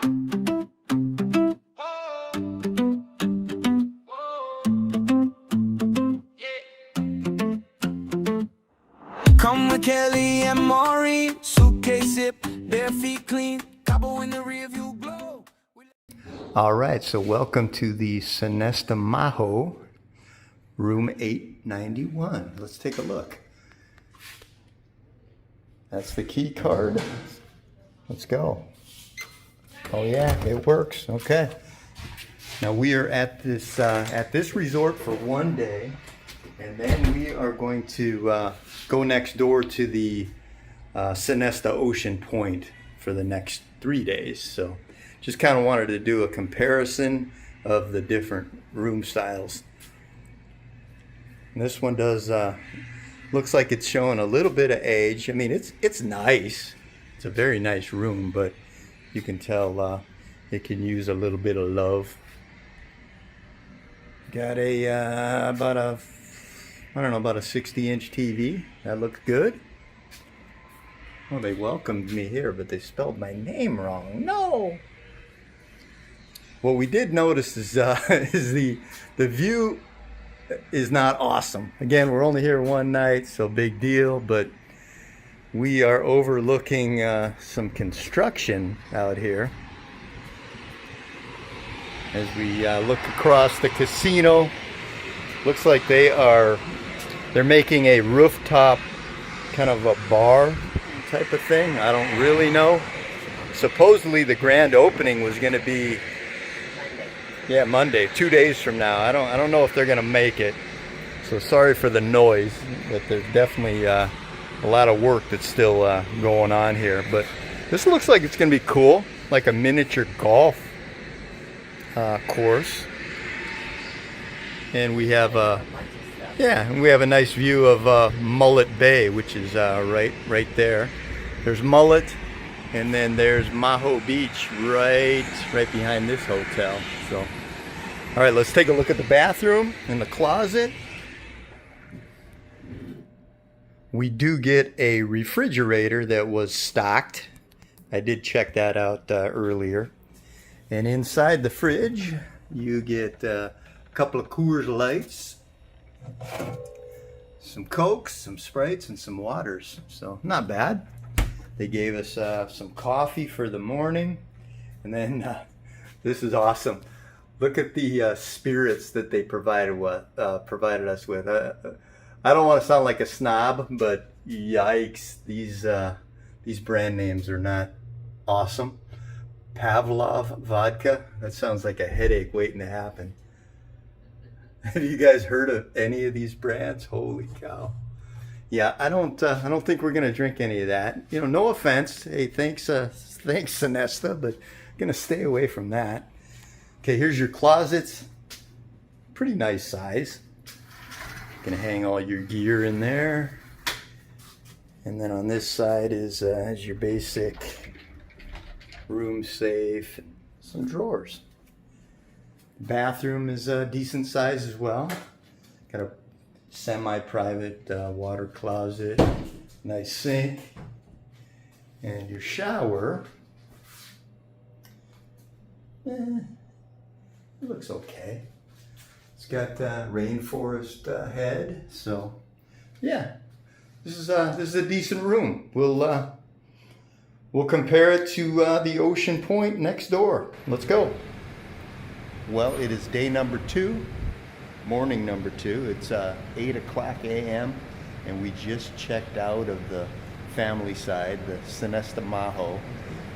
Come with Kelly and Maureen, suitcase zip, bare feet clean, Cabo in the rear view glow. All right, so welcome to the Sonesta Maho, room 891. Let's take a look. That's the key card. Let's go. Oh yeah, it works. Okay. Now we are at this resort for one day, and then we are going to go next door to the Sonesta Ocean Point for the next 3 days. So just kind of wanted to do a comparison of the different room styles. And this one does looks like it's showing a little bit of age. I mean, it's nice. It's a very nice room, but you can tell it can use a little bit of love. Got a about a 60-inch TV. That looks good. Well, they welcomed me here, but they spelled my name wrong. No. What we did notice is the view is not awesome. Again, we're only here one night, so big deal, but we are overlooking some construction out here. As we look across the casino, looks like they're making a rooftop kind of a bar type of thing. I don't really know. Supposedly the grand opening was going to be Monday, 2 days from now. I don't know if they're going to make it. So sorry for the noise, but there's definitely a lot of work that's still going on here. But this looks like it's going to be cool, like a miniature golf course. And we have a nice view of Mullet Bay, which is right there. There's Mullet, and then there's Maho Beach right behind this hotel. So, all right, let's take a look at the bathroom and the closet. We do get a refrigerator that was stocked. I did check that out earlier. And inside the fridge, you get a couple of Coors Lights, some Cokes, some Sprites, and some waters. So not bad. They gave us some coffee for the morning. And then this is awesome. Look at the spirits that they provided us with. I don't want to sound like a snob, but yikes, these brand names are not awesome. Pavlov vodka. That sounds like a headache waiting to happen. Have you guys heard of any of these brands? Holy cow. Yeah, I don't think we're gonna drink any of that. You know, no offense. Hey, thanks Sonesta, but I'm gonna stay away from that. Okay, here's your closets. Pretty nice size. Gonna hang all your gear in there. And then on this side is your basic room safe, and some drawers. Bathroom is a decent size as well. Got a semi-private water closet, nice sink, and your shower. It looks okay. It's got rainforest head, so yeah, this is a decent room. We'll compare it to the Ocean Point next door. Let's go. Well, it is day number 2, morning number 2. It's 8 o'clock a.m. and we just checked out of the family side, the Sonesta Maho,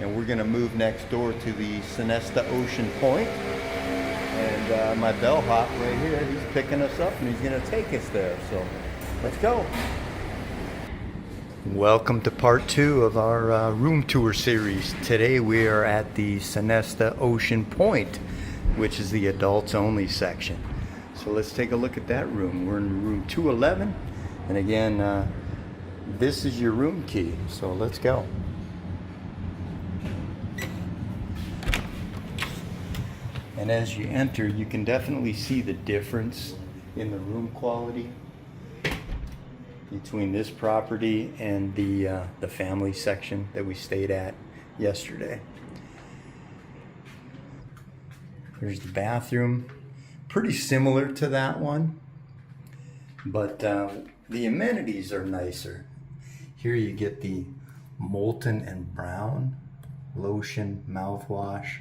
and we're gonna move next door to the Sonesta Ocean Point. And my bellhop right here, he's picking us up and he's gonna take us there. So let's go. Welcome to part 2 of our room tour series. Today we are at the Sonesta Ocean Point, which is the adults only section. So let's take a look at that room. We're in room 211, and again, this is your room key. So let's go. And as you enter, you can definitely see the difference in the room quality between this property and the family section that we stayed at yesterday. There's the bathroom. Pretty similar to that one, but the amenities are nicer. Here you get the molten and brown lotion, mouthwash,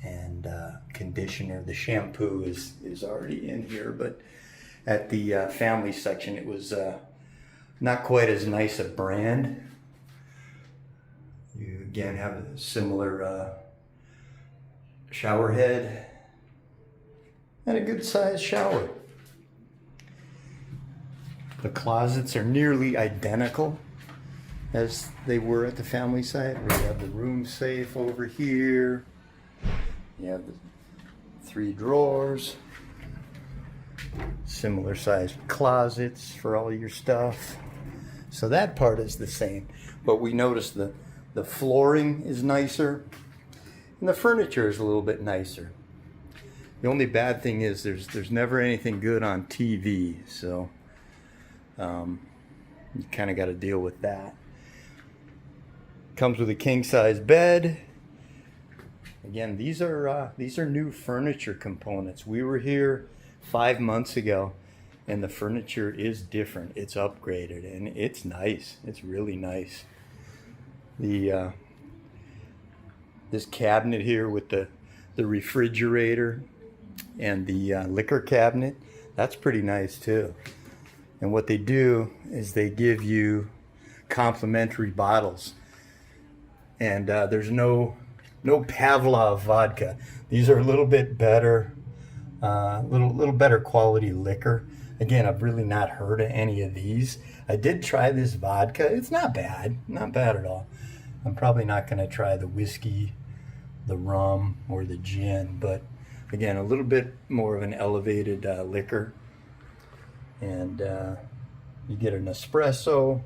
and conditioner. The shampoo is already in here, but at the family section it was not quite as nice a brand. You again have a similar shower head and a good sized shower. The closets are nearly identical as they were at the family side. We have the room safe over here. You have the 3 drawers. Similar sized closets for all your stuff. So that part is the same. But we noticed the flooring is nicer and the furniture is a little bit nicer. The only bad thing is there's never anything good on TV, so you kind of got to deal with that. Comes with a king size bed. Again, these are new furniture components. We were here 5 months ago, and the furniture is different. It's upgraded, and it's nice. It's really nice. The this cabinet here with the refrigerator and the liquor cabinet, that's pretty nice too. And what they do is they give you complimentary bottles, and there's no Pavlov vodka. These are a little bit better, little better quality liquor. Again, I've really not heard of any of these. I did try this vodka. It's not bad at all. I'm probably not going to try the whiskey, the rum, or the gin, but again, a little bit more of an elevated liquor. And you get an espresso.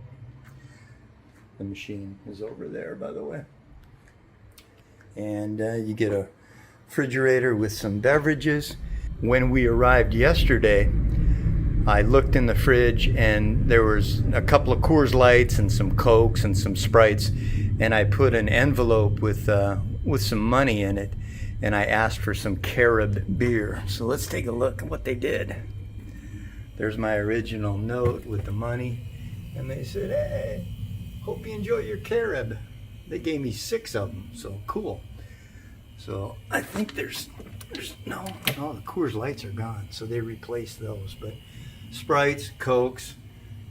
The machine is over there, by the way. And you get a refrigerator with some beverages. When we arrived yesterday, I looked in the fridge and there was a couple of Coors Lights and some Cokes and some Sprites, and I put an envelope with some money in it, and I asked for some Carib beer. So let's take a look at what they did. There's my original note with the money, and they said, "Hey, hope you enjoy your Carib." They gave me 6 of them, so cool. So I think there's no, the Coors Lights are gone, so they replaced those. But Sprites, Cokes,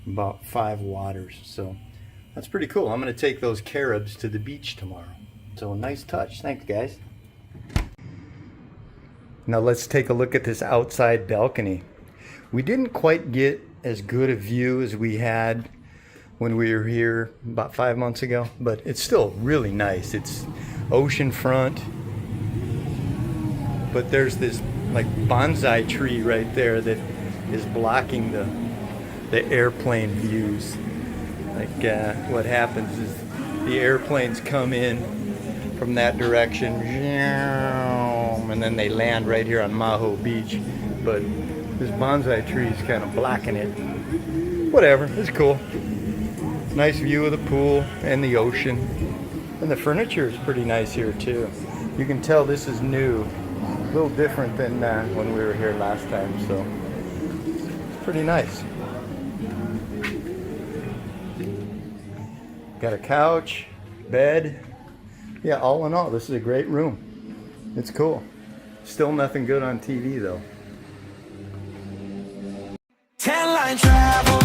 about 5 waters. So that's pretty cool. I'm going to take those Caribs to the beach tomorrow. So nice touch. Thanks, guys. Now let's take a look at this outside balcony. We didn't quite get as good a view as we had when we were here about 5 months ago, but it's still really nice. It's ocean front, but there's this like bonsai tree right there that is blocking the airplane views. Like what happens is the airplanes come in from that direction, and then they land right here on Maho Beach, but this bonsai tree is kind of blocking it. Whatever, it's cool. Nice view of the pool and the ocean. And the furniture is pretty nice here too. You can tell this is new. A little different than when we were here last time, so it's pretty nice. Got a couch, bed. Yeah, all in all, this is a great room. It's cool. Still nothing good on TV though. 10 line travel